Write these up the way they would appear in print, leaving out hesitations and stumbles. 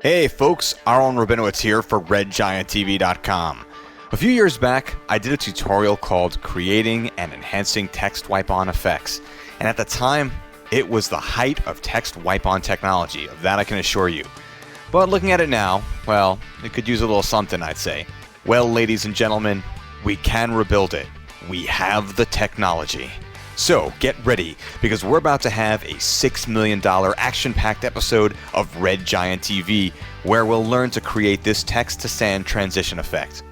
Hey folks, Aaron Rabinowitz here for RedGiantTV.com. A few years back, I did a tutorial called Creating and Enhancing Text Wipe-On Effects, and at the time, it was the height of text wipe-on technology, of that I can assure you. But looking at it now, well, it could use a little something, I'd say. Well, ladies and gentlemen, we can rebuild it. We have the technology. So, get ready, because we're about to have a $6 million action-packed episode of Red Giant TV, where we'll learn to create this text-to-sand transition effect.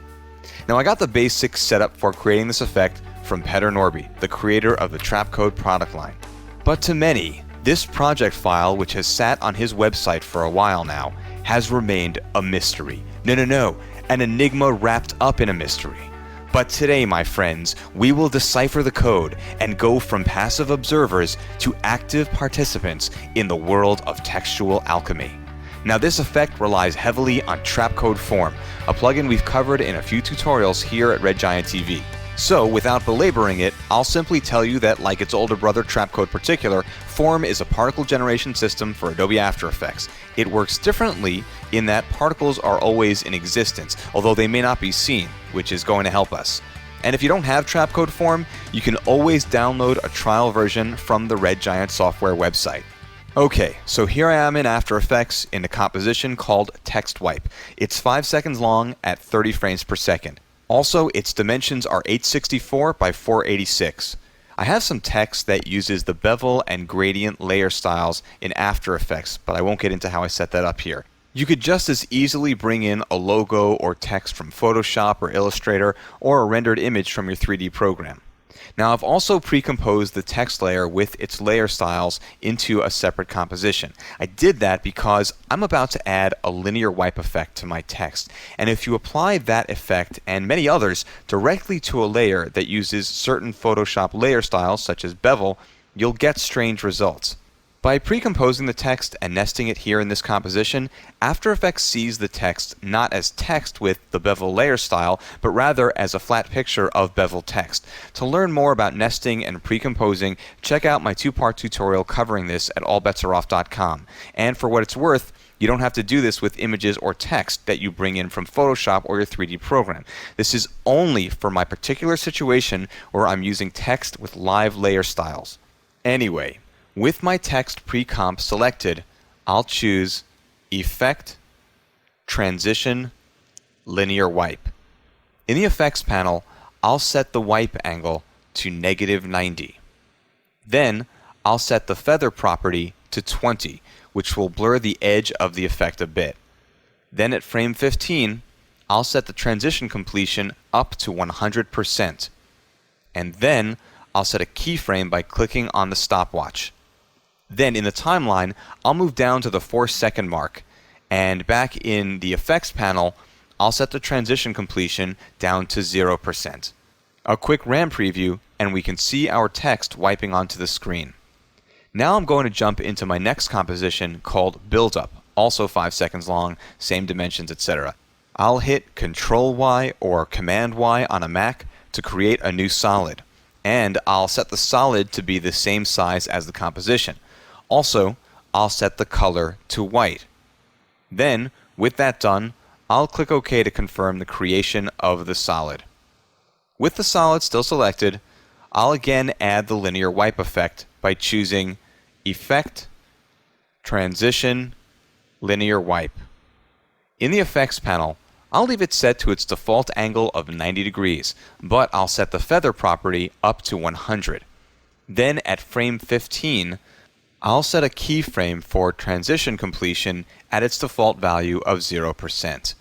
Now, I got the basics set up for creating this effect from Petter Norby, the creator of the Trapcode product line. But to many, this project file, which has sat on his website for a while now, has remained a mystery. No, an enigma wrapped up in a mystery. But today, my friends, we will decipher the code and go from passive observers to active participants in the world of textual alchemy. Now, this effect relies heavily on Trapcode Form, a plugin we've covered in a few tutorials here at Red Giant TV. So, without belaboring it, I'll simply tell you that, like its older brother Trapcode Particular, Form is a particle generation system for Adobe After Effects. It works differently in that particles are always in existence, although they may not be seen, which is going to help us. And if you don't have Trapcode Form, you can always download a trial version from the Red Giant software website. Okay, so here I am in After Effects in a composition called Text Wipe. It's 5 seconds long at 30 frames per second. Also, its dimensions are 864 by 486. I have some text that uses the bevel and gradient layer styles in After Effects, but I won't get into how I set that up here. You could just as easily bring in a logo or text from Photoshop or Illustrator, or a rendered image from your 3D program. Now, I've also pre-composed the text layer with its layer styles into a separate composition. I did that because I'm about to add a linear wipe effect to my text, and if you apply that effect and many others directly to a layer that uses certain Photoshop layer styles such as bevel, you'll get strange results. By pre-composing the text and nesting it here in this composition, After Effects sees the text not as text with the bevel layer style, but rather as a flat picture of bevel text. To learn more about nesting and pre-composing, check out my 2-part tutorial covering this at allbetsareoff.com. And for what it's worth, you don't have to do this with images or text that you bring in from Photoshop or your 3D program. This is only for my particular situation where I'm using text with live layer styles. Anyway, with my text pre-comp selected, I'll choose Effect, Transition, Linear Wipe. In the Effects panel, I'll set the wipe angle to -90. Then, I'll set the feather property to 20, which will blur the edge of the effect a bit. Then at frame 15, I'll set the transition completion up to 100%. And then, I'll set a keyframe by clicking on the stopwatch. Then in the timeline, I'll move down to the 4-second mark, and back in the effects panel, I'll set the transition completion down to 0%. A quick RAM preview, and we can see our text wiping onto the screen. Now I'm going to jump into my next composition called Build Up, also 5 seconds long, same dimensions, etc. I'll hit Ctrl-Y or Command-Y on a Mac to create a new solid, and I'll set the solid to be the same size as the composition. Also, I'll set the color to white. Then, with that done, I'll click OK to confirm the creation of the solid. With the solid still selected, I'll again add the linear wipe effect by choosing Effect, Transition, Linear Wipe. In the Effects panel, I'll leave it set to its default angle of 90 degrees, but I'll set the feather property up to 100. Then at frame 15, I'll set a keyframe for transition completion at its default value of 0%.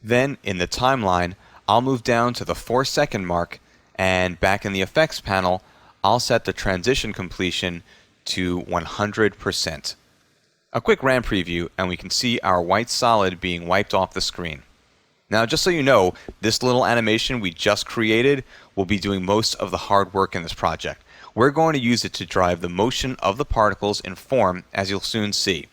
Then, in the timeline, I'll move down to the 4-second mark, and back in the effects panel, I'll set the transition completion to 100%. A quick RAM preview, and we can see our white solid being wiped off the screen. Now, just so you know, this little animation we just created will be doing most of the hard work in this project. We're going to use it to drive the motion of the particles in Form, as you'll soon see.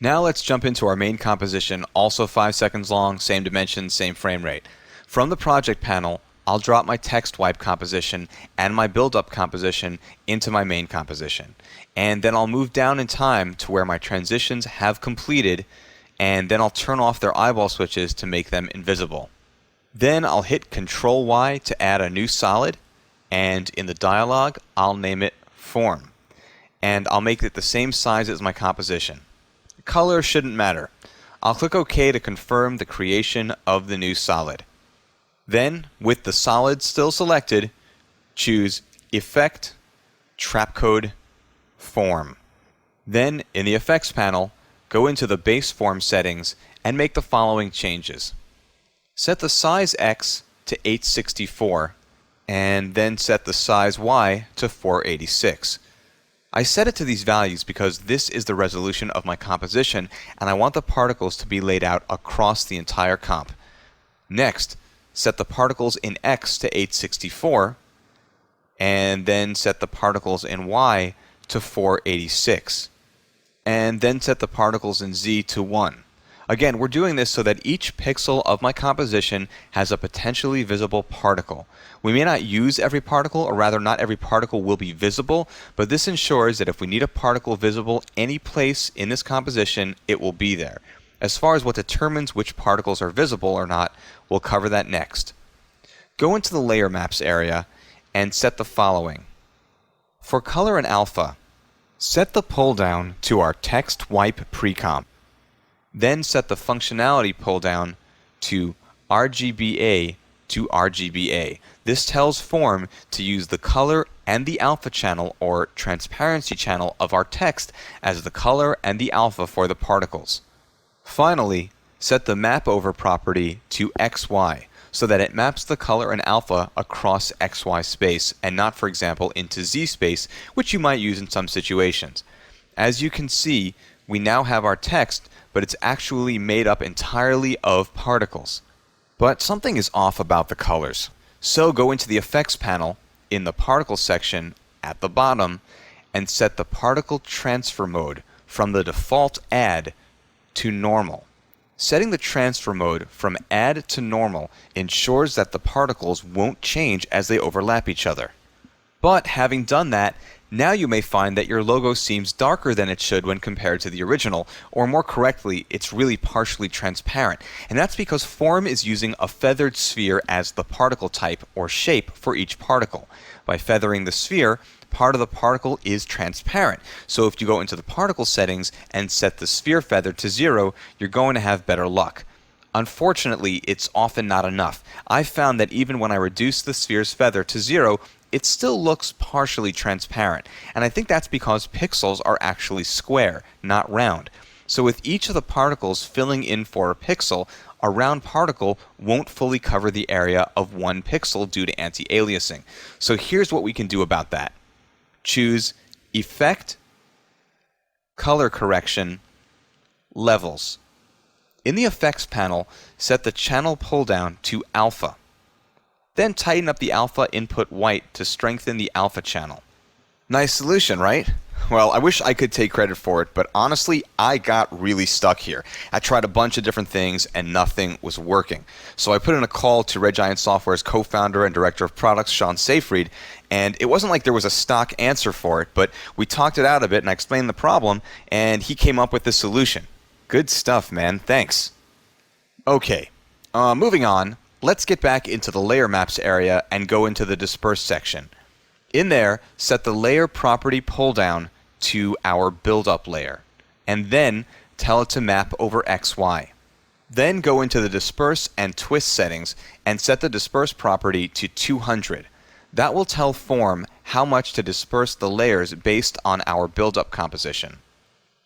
Now let's jump into our main composition, also 5 seconds long, same dimensions, same frame rate. From the project panel, I'll drop my text wipe composition and my build-up composition into my main composition. And then I'll move down in time to where my transitions have completed, and then I'll turn off their eyeball switches to make them invisible. Then I'll hit Ctrl Y to add a new solid, and in the dialog, I'll name it Form. And I'll make it the same size as my composition. Color shouldn't matter. I'll click OK to confirm the creation of the new solid. Then, with the solid still selected, choose Effect, Trapcode, Form. Then, in the Effects panel, go into the base form settings and make the following changes. Set the size X to 864, and then set the size Y to 486. I set it to these values because this is the resolution of my composition, and I want the particles to be laid out across the entire comp. Next, set the particles in X to 864, and then set the particles in Y to 486. And then set the particles in Z to 1. Again, we're doing this so that each pixel of my composition has a potentially visible particle. We may not use every particle, or rather not every particle will be visible, but this ensures that if we need a particle visible any place in this composition, it will be there. As far as what determines which particles are visible or not, we'll cover that next. Go into the Layer Maps area and set the following. For color and alpha, set the pull down to our text wipe precomp. Then set the functionality pull down to RGBA to RGBA. This tells Form to use the color and the alpha channel or transparency channel of our text as the color and the alpha for the particles. Finally, set the map over property to XY so that it maps the color and alpha across XY space and not, for example, into Z space, which you might use in some situations. As you can see, we now have our text, but it's actually made up entirely of particles. But something is off about the colors. So go into the Effects panel in the Particle section at the bottom and set the Particle Transfer Mode from the default Add to Normal. Setting the transfer mode from Add to Normal ensures that the particles won't change as they overlap each other. But having done that, now you may find that your logo seems darker than it should when compared to the original, or more correctly, it's really partially transparent. And that's because Form is using a feathered sphere as the particle type or shape for each particle. By feathering the sphere, part of the particle is transparent. So if you go into the particle settings and set the sphere feather to 0, you're going to have better luck. Unfortunately, it's often not enough. I've found that even when I reduce the sphere's feather to 0, it still looks partially transparent. And I think that's because pixels are actually square, not round. So with each of the particles filling in for a pixel, a round particle won't fully cover the area of one pixel due to anti-aliasing. So here's what we can do about that. Choose Effect, Color Correction, Levels. In the Effects panel, set the channel pull down to Alpha. Then tighten up the alpha input white to strengthen the alpha channel. Nice solution, right? Well, I wish I could take credit for it, but honestly, I got really stuck here. I tried a bunch of different things and nothing was working. So I put in a call to Red Giant Software's co-founder and director of products, Sean Seyfried, and it wasn't like there was a stock answer for it, but we talked it out a bit and I explained the problem, and he came up with the solution. Good stuff, man. Thanks. Okay, moving on. Let's get back into the Layer Maps area and go into the Disperse section. In there, set the Layer Property pull down to our Build-Up layer, and then tell it to map over XY. Then go into the Disperse and Twist settings and set the Disperse property to 200. That will tell Form how much to disperse the layers based on our build-up composition.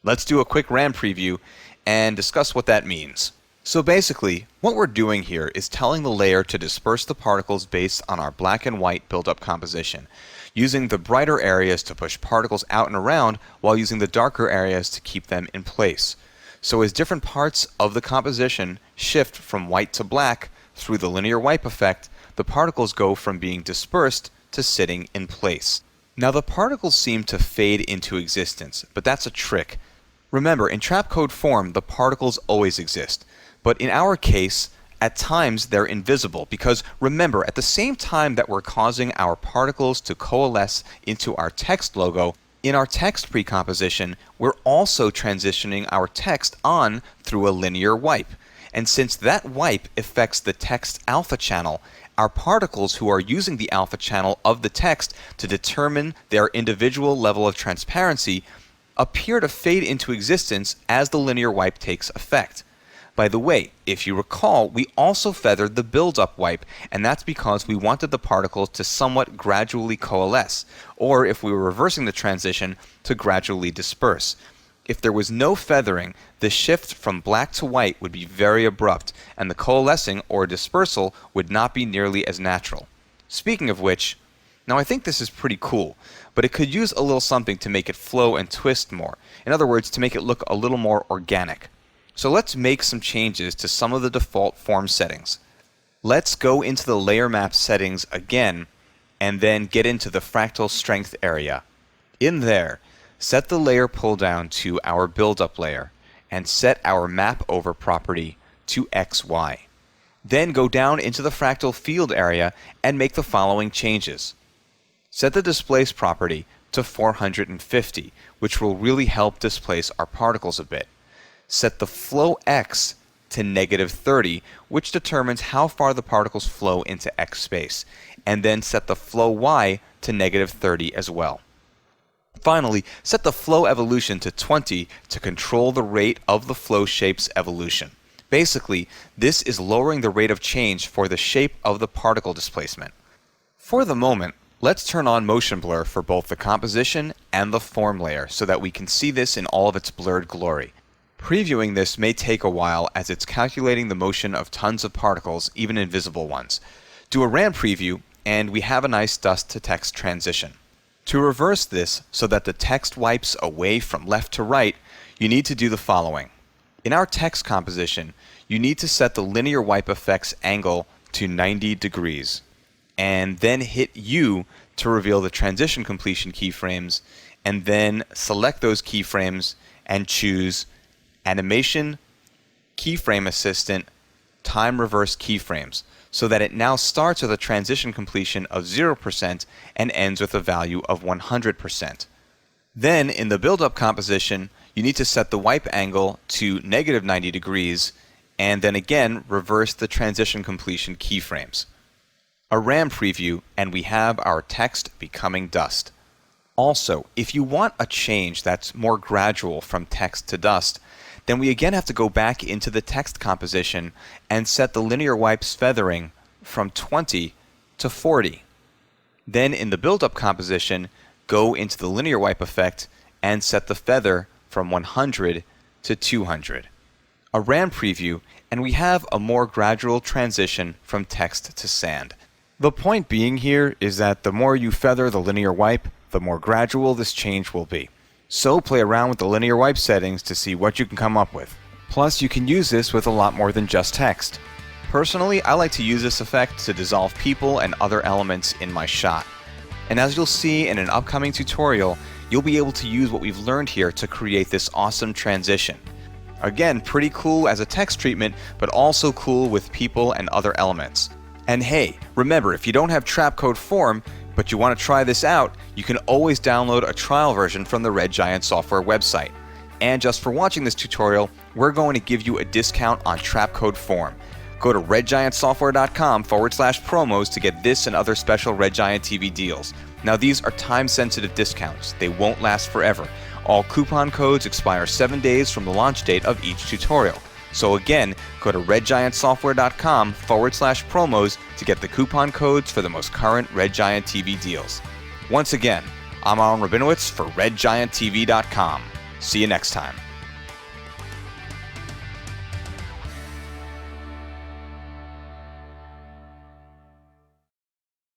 Let's do a quick RAM preview and discuss what that means. So basically, what we're doing here is telling the layer to disperse the particles based on our black and white build-up composition, using the brighter areas to push particles out and around while using the darker areas to keep them in place. So as different parts of the composition shift from white to black through the linear wipe effect, the particles go from being dispersed to sitting in place. Now the particles seem to fade into existence, but that's a trick. Remember, in trapcode form, the particles always exist. But in our case, at times they're invisible because remember, at the same time that we're causing our particles to coalesce into our text logo, in our text precomposition, we're also transitioning our text on through a linear wipe. And since that wipe affects the text alpha channel, our particles who are using the alpha channel of the text to determine their individual level of transparency appear to fade into existence as the linear wipe takes effect. By the way, if you recall, we also feathered the build-up wipe, and that's because we wanted the particles to somewhat gradually coalesce, or if we were reversing the transition, to gradually disperse. If there was no feathering, the shift from black to white would be very abrupt, and the coalescing or dispersal would not be nearly as natural. Speaking of which, now I think this is pretty cool, but it could use a little something to make it flow and twist more. In other words, to make it look a little more organic. So let's make some changes to some of the default form settings. Let's go into the layer map settings again, and then get into the fractal strength area. In there, set the layer pull down to our build-up layer, and set our map over property to XY. Then go down into the fractal field area and make the following changes. Set the displace property to 450, which will really help displace our particles a bit. Set the flow X to -30, which determines how far the particles flow into X space, and then set the flow Y to -30 as well. Finally, set the flow evolution to 20 to control the rate of the flow shape's evolution. Basically, this is lowering the rate of change for the shape of the particle displacement. For the moment, let's turn on motion blur for both the composition and the form layer so that we can see this in all of its blurred glory. Previewing this may take a while as it's calculating the motion of tons of particles, even invisible ones. Do a RAM preview, and we have a nice dust to text transition. To reverse this so that the text wipes away from left to right, you need to do the following. In our text composition, you need to set the linear wipe effects angle to 90 degrees, and then hit U to reveal the transition completion keyframes, and then select those keyframes and choose Animation, Keyframe Assistant, Time Reverse Keyframes, so that it now starts with a transition completion of 0% and ends with a value of 100%. Then, in the build-up composition, you need to set the wipe angle to -90 degrees, and then again reverse the transition completion keyframes. A RAM preview, and we have our text becoming dust. Also, if you want a change that's more gradual from text to dust, then we again have to go back into the text composition and set the linear wipe's feathering from 20 to 40. Then in the build-up composition, go into the linear wipe effect and set the feather from 100 to 200. A RAM preview, and we have a more gradual transition from text to sand. The point being here is that the more you feather the linear wipe, the more gradual this change will be. So play around with the linear wipe settings to see what you can come up with. Plus, you can use this with a lot more than just text. Personally, I like to use this effect to dissolve people and other elements in my shot. And as you'll see in an upcoming tutorial, you'll be able to use what we've learned here to create this awesome transition. Again, pretty cool as a text treatment, but also cool with people and other elements. And hey, remember, if you don't have Trapcode Form, but you want to try this out, you can always download a trial version from the Red Giant Software website. And just for watching this tutorial, we're going to give you a discount on Trapcode Form. Go to redgiantsoftware.com/promos to get this and other special Red Giant TV deals. Now these are time-sensitive discounts. They won't last forever. All coupon codes expire 7 days from the launch date of each tutorial. So again, go to redgiantsoftware.com/promos to get the coupon codes for the most current Red Giant TV deals. Once again, I'm Aaron Rabinowitz for redgianttv.com. See you next time.